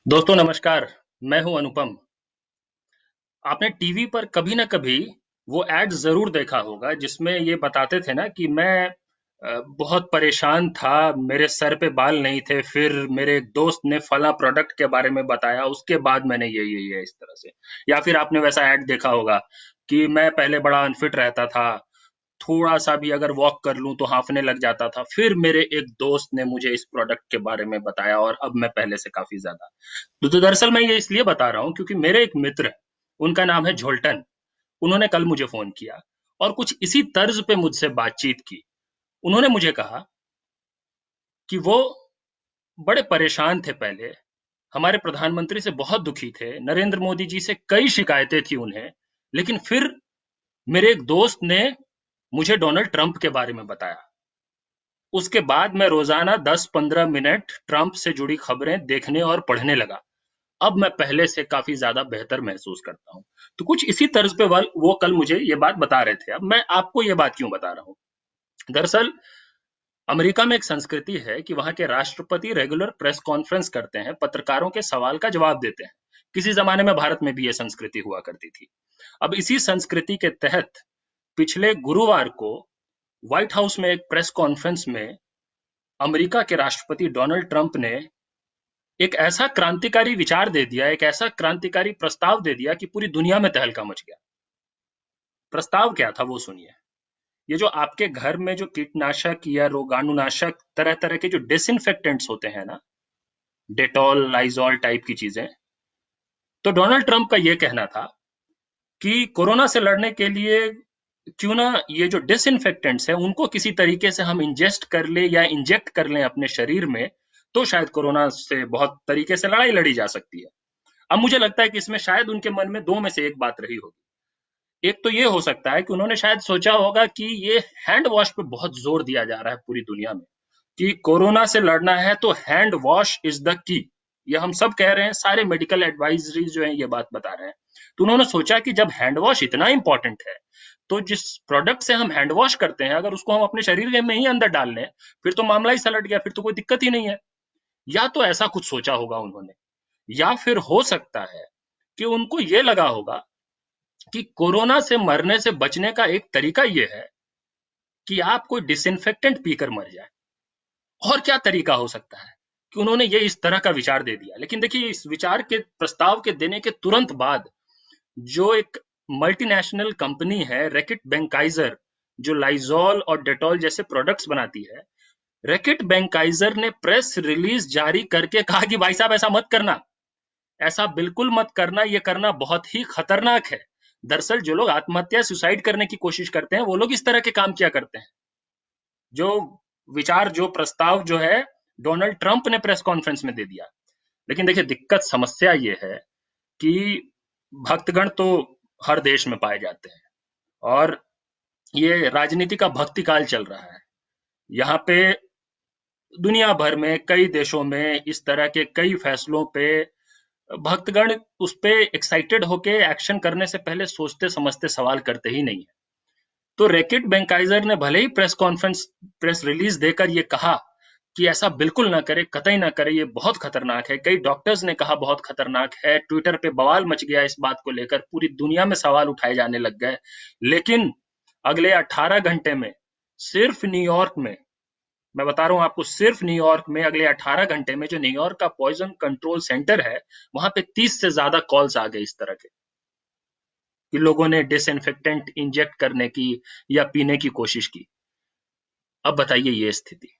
दोस्तों नमस्कार। मैं हूं अनुपम। आपने टीवी पर कभी ना कभी वो एड जरूर देखा होगा जिसमें ये बताते थे ना कि मैं बहुत परेशान था, मेरे सर पे बाल नहीं थे, फिर मेरे एक दोस्त ने फला प्रोडक्ट के बारे में बताया, उसके बाद मैंने ये इस तरह से। या फिर आपने वैसा एड देखा होगा कि मैं पहले बड़ा अनफिट रहता था, थोड़ा सा भी अगर वॉक कर लूं तो हांफने लग जाता था, फिर मेरे एक दोस्त ने मुझे इस प्रोडक्ट के बारे में बताया और अब मैं पहले से काफी ज्यादा। तो दरअसल मैं ये इसलिए बता रहा हूँ क्योंकि मेरे एक मित्र हैं, उनका नाम है झोल्टन। उन्होंने कल मुझे फोन किया और कुछ इसी तर्ज पे मुझसे बातचीत की। उन्होंने मुझे कहा कि वो बड़े परेशान थे पहले, हमारे प्रधानमंत्री से बहुत दुखी थे, नरेंद्र मोदी जी से कई शिकायतें थी उन्हें, लेकिन फिर मेरे एक दोस्त ने मुझे डोनाल्ड ट्रंप के बारे में बताया। उसके बाद मैं रोजाना 10-15 मिनट ट्रंप से जुड़ी खबरें देखने और पढ़ने लगा। अब मैं पहले से काफी ज्यादा बेहतर महसूस करता हूँ। तो कुछ इसी तर्ज पे वो कल मुझे ये बात बता रहे थे। अब मैं आपको ये बात क्यों बता रहा हूँ? दरअसल अमेरिका में एक संस्कृति है कि वहां के राष्ट्रपति रेगुलर प्रेस कॉन्फ्रेंस करते हैं, पत्रकारों के सवाल का जवाब देते हैं। किसी जमाने में भारत में भी ये संस्कृति हुआ करती थी। अब इसी संस्कृति के तहत पिछले गुरुवार को व्हाइट हाउस में एक प्रेस कॉन्फ्रेंस में अमेरिका के राष्ट्रपति डोनाल्ड ट्रंप ने एक ऐसा क्रांतिकारी विचार दे दिया, एक ऐसा क्रांतिकारी प्रस्ताव दे दिया कि पूरी दुनिया में तहलका मच गया। प्रस्ताव क्या था वो सुनिए। ये जो आपके घर में जो कीटनाशक या रोगाणुनाशक तरह तरह के जो डिसइंफेक्टेंट्स होते हैं ना, डेटॉल लाइजॉल टाइप की चीजें, तो डोनाल्ड ट्रंप का ये कहना था कि कोरोना से लड़ने के लिए क्यों ना ये जो डिसइंफेक्टेंट्स है उनको किसी तरीके से हम इंजेस्ट कर ले या इंजेक्ट कर लें अपने शरीर में, तो शायद कोरोना से बहुत तरीके से लड़ाई लड़ी जा सकती है। अब मुझे लगता है कि इसमें शायद उनके मन में दो में से एक बात रही होगी। एक तो ये हो सकता है कि उन्होंने शायद सोचा होगा कि ये हैंड वॉश पे बहुत जोर दिया जा रहा है पूरी दुनिया में, कि कोरोना से लड़ना है तो hand wash is the key. ये हम सब कह रहे हैं, सारे मेडिकल एडवाइजरी जो है ये बात बता रहे हैं। तो उन्होंने सोचा कि जब हैंड वॉश इतना इंपॉर्टेंट है, तो जिस प्रोडक्ट से हम हैंड वॉश करते हैं अगर उसको हम अपने शरीर में ही अंदर डाल लें, फिर तो मामला ही सलट गया, फिर तो कोई दिक्कत ही नहीं है। या तो ऐसा कुछ सोचा होगा उन्होंने, या फिर हो सकता है कि उनको ये लगा होगा कि कोरोना से मरने से बचने का एक तरीका ये है कि आप कोई डिसइंफेक्टेंट पीकर मर जाए। और क्या तरीका हो सकता है कि उन्होंने ये इस तरह का विचार दे दिया। लेकिन देखिए, इस विचार के प्रस्ताव के देने के तुरंत बाद जो एक मल्टीनेशनल कंपनी है रैकेट बेंकाइजर, जो लाइजॉल और डेटॉल जैसे प्रोडक्ट्स बनाती है, रैकेट बेंकाइजर ने प्रेस रिलीज जारी करके कहा कि भाई साहब ऐसा मत करना, ऐसा बिल्कुल मत करना, ये करना बहुत ही खतरनाक है। दरअसल जो लोग आत्महत्या सुसाइड करने की कोशिश करते हैं वो लोग इस तरह के काम किया करते हैं। जो विचार, जो प्रस्ताव जो है डोनाल्ड ट्रंप ने प्रेस कॉन्फ्रेंस में दे दिया। लेकिन देखिए, दिक्कत समस्या ये है कि भक्तगण तो हर देश में पाए जाते हैं और ये राजनीति का भक्ति काल चल रहा है। यहाँ पे दुनिया भर में कई देशों में इस तरह के कई फैसलों पे भक्तगण उस पे एक्साइटेड होके एक्शन करने से पहले सोचते समझते सवाल करते ही नहीं है। तो रैकेट बेंकाइजर ने भले ही प्रेस रिलीज देकर ये कहा कि ऐसा बिल्कुल ना करे, कतई ना करे, ये बहुत खतरनाक है। कई डॉक्टर्स ने कहा बहुत खतरनाक है, ट्विटर पे बवाल मच गया इस बात को लेकर, पूरी दुनिया में सवाल उठाए जाने लग गए। लेकिन अगले 18 घंटे में सिर्फ न्यूयॉर्क में, मैं बता रहा हूं आपको, सिर्फ न्यूयॉर्क में अगले 18 घंटे में जो न्यूयॉर्क का पॉइजन कंट्रोल सेंटर है, वहां पे 30 से ज्यादा कॉल्स आ गए इस तरह के, कि लोगों ने डिसइंफेक्टेंट इंजेक्ट करने की या पीने की कोशिश की। अब बताइए ये स्थिति।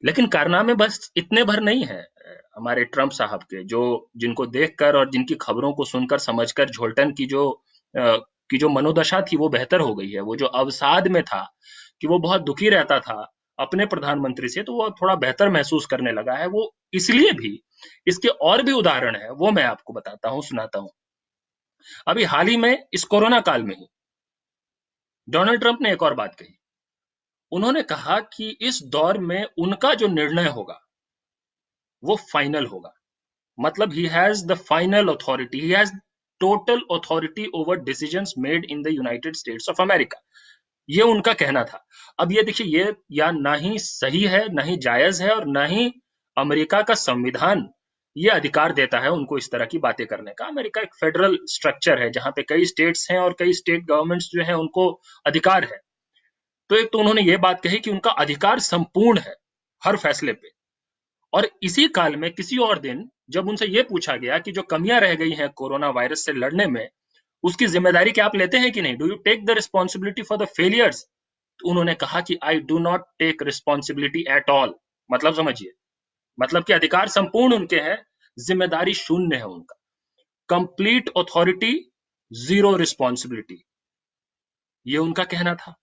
लेकिन कारनामे बस इतने भर नहीं है हमारे ट्रंप साहब के, जो जिनको देखकर और जिनकी खबरों को सुनकर समझकर झोल्टन की जो मनोदशा थी वो बेहतर हो गई है। वो जो अवसाद में था कि वो बहुत दुखी रहता था अपने प्रधानमंत्री से, तो वो थोड़ा बेहतर महसूस करने लगा है। वो इसलिए भी, इसके और भी उदाहरण है, वो मैं आपको बताता हूँ, सुनाता हूँ। अभी हाल ही में इस कोरोना काल में ही डोनाल्ड ट्रंप ने एक और बात कही। उन्होंने कहा कि इस दौर में उनका जो निर्णय होगा वो फाइनल होगा। मतलब he has the final authority, he has total authority over decisions made in the United states of America. ये उनका कहना था। अब ये देखिए, ये या ना ही सही है, ना ही जायज है, और ना ही अमेरिका का संविधान ये अधिकार देता है उनको इस तरह की बातें करने का। अमेरिका एक फेडरल स्ट्रक्चर है जहां पे कई स्टेट्स हैं और कई स्टेट गवर्नमेंट्स जो है उनको अधिकार है। तो एक तो उन्होंने ये बात कही कि उनका अधिकार संपूर्ण है हर फैसले पे। और इसी काल में किसी और दिन जब उनसे ये पूछा गया कि जो कमियां रह गई हैं कोरोना वायरस से लड़ने में, उसकी जिम्मेदारी क्या आप लेते हैं कि नहीं, do you take the responsibility for the failures, तो उन्होंने कहा कि I do not take responsibility at all. मतलब समझिए, मतलब कि अधिकार संपूर्ण उनके हैं, जिम्मेदारी शून्य है उनका। कंप्लीट अथॉरिटी, जीरो रिस्पॉन्सिबिलिटी, ये उनका कहना था।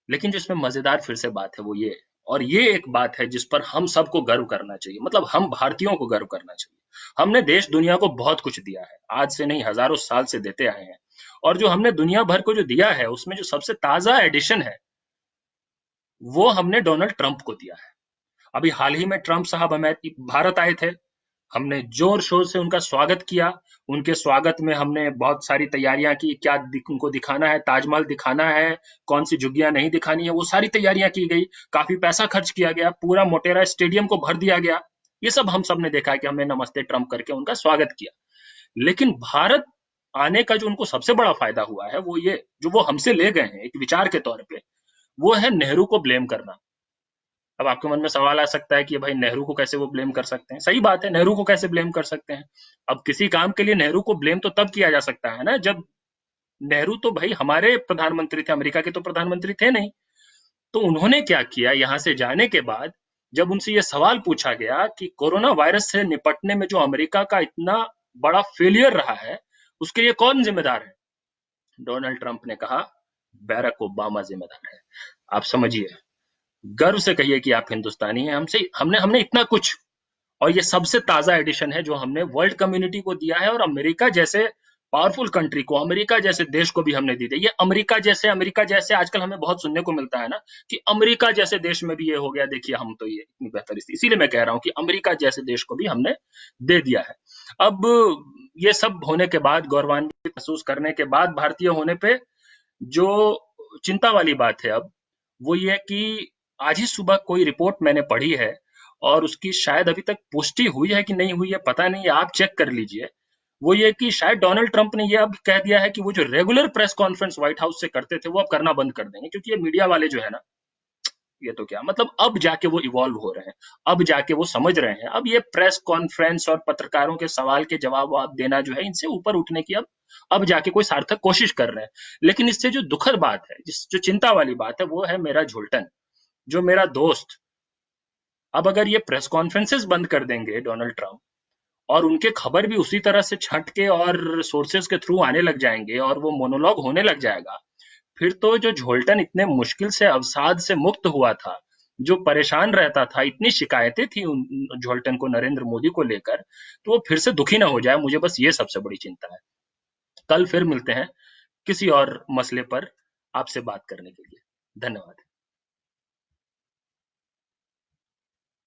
लेकिन जो इसमें मजेदार फिर से बात है वो ये, और ये एक बात है जिस पर हम सबको गर्व करना चाहिए, मतलब हम भारतीयों को गर्व करना चाहिए। हमने देश दुनिया को बहुत कुछ दिया है, आज से नहीं हजारों साल से देते आए हैं। और जो हमने दुनिया भर को जो दिया है उसमें जो सबसे ताजा एडिशन है वो हमने डोनाल्ड ट्रंप को दिया है। अभी हाल ही में ट्रंप साहब भारत आए थे, हमने जोर शोर से उनका स्वागत किया। उनके स्वागत में हमने बहुत सारी तैयारियां की, क्या उनको दिखाना है, ताजमहल दिखाना है, कौन सी झुग्गियां नहीं दिखानी है, वो सारी तैयारियां की गई। काफी पैसा खर्च किया गया, पूरा मोटेरा स्टेडियम को भर दिया गया। ये सब हम सब ने देखा है कि हमने नमस्ते ट्रंप करके उनका स्वागत किया। लेकिन भारत आने का जो उनको सबसे बड़ा फायदा हुआ है वो ये, जो वो हमसे ले गए हैं एक विचार के तौर पे, वो है नेहरू को ब्लेम करना। अब आपके मन में सवाल आ सकता है कि भाई नेहरू को कैसे वो ब्लेम कर सकते हैं। सही बात है, नेहरू को कैसे ब्लेम कर सकते हैं। अब किसी काम के लिए नेहरू को ब्लेम तो तब किया जा सकता है ना जब नेहरू तो भाई हमारे प्रधानमंत्री थे, अमेरिका के तो प्रधानमंत्री थे नहीं। तो उन्होंने क्या किया, यहां से जाने के बाद जब उनसे ये सवाल पूछा गया कि कोरोना वायरस से निपटने में जो अमेरिका का इतना बड़ा फेलियर रहा है उसके लिए कौन जिम्मेदार है, डोनाल्ड ट्रंप ने कहा बैरक ओबामा जिम्मेदार है। आप समझिए, गर्व से कहिए कि आप हिंदुस्तानी हैं। हमसे हमने हमने इतना कुछ, और ये सबसे ताजा एडिशन है जो हमने वर्ल्ड कम्युनिटी को दिया है, और अमेरिका जैसे पावरफुल कंट्री को, अमेरिका जैसे देश को भी हमने दी थी। ये अमेरिका जैसे आजकल हमें बहुत सुनने को मिलता है ना कि अमेरिका जैसे देश में भी ये हो गया, देखिए हम तो ये इतनी बेहतर स्थिति, इसीलिए मैं कह रहा हूँ कि अमेरिका जैसे देश को भी हमने दे दिया है। अब ये सब होने के बाद, गौरवान्वित महसूस करने के बाद भारतीय होने पे, जो चिंता वाली बात है अब वो ये कि आज ही सुबह कोई रिपोर्ट मैंने पढ़ी है, और उसकी शायद अभी तक पुष्टि हुई है कि नहीं हुई है पता नहीं, आप चेक कर लीजिए। वो ये कि शायद डोनाल्ड ट्रंप ने ये अब कह दिया है कि वो जो regular press conference white house से करते थे वो अब करना बंद कर देंगे, क्योंकि ये मीडिया वाले जो है ना, ये तो क्या मतलब, अब जाके वो इवॉल्व हो रहे हैं, अब जाके वो समझ रहे हैं, अब ये प्रेस कॉन्फ्रेंस और पत्रकारों के सवाल के जवाब देना जो है, इनसे ऊपर उठने की अब जाके कोई सार्थक कोशिश कर रहे हैं। लेकिन इससे जो दुखद बात है, जिस जो चिंता वाली बात है, वो है मेरा झोलटन, जो मेरा दोस्त। अब अगर ये प्रेस कॉन्फ्रेंसेस बंद कर देंगे डोनाल्ड ट्रंप, और उनके खबर भी उसी तरह से छंट के और सोर्सेस के थ्रू आने लग जाएंगे और वो मोनोलॉग होने लग जाएगा, फिर तो जो झोलटन इतने मुश्किल से अवसाद से मुक्त हुआ था, जो परेशान रहता था, इतनी शिकायतें थी उन झोलटन को नरेंद्र मोदी को लेकर, तो वो फिर से दुखी ना हो जाए, मुझे बस ये सबसे बड़ी चिंता है। कल फिर मिलते हैं किसी और मसले पर आपसे बात करने के लिए। धन्यवाद।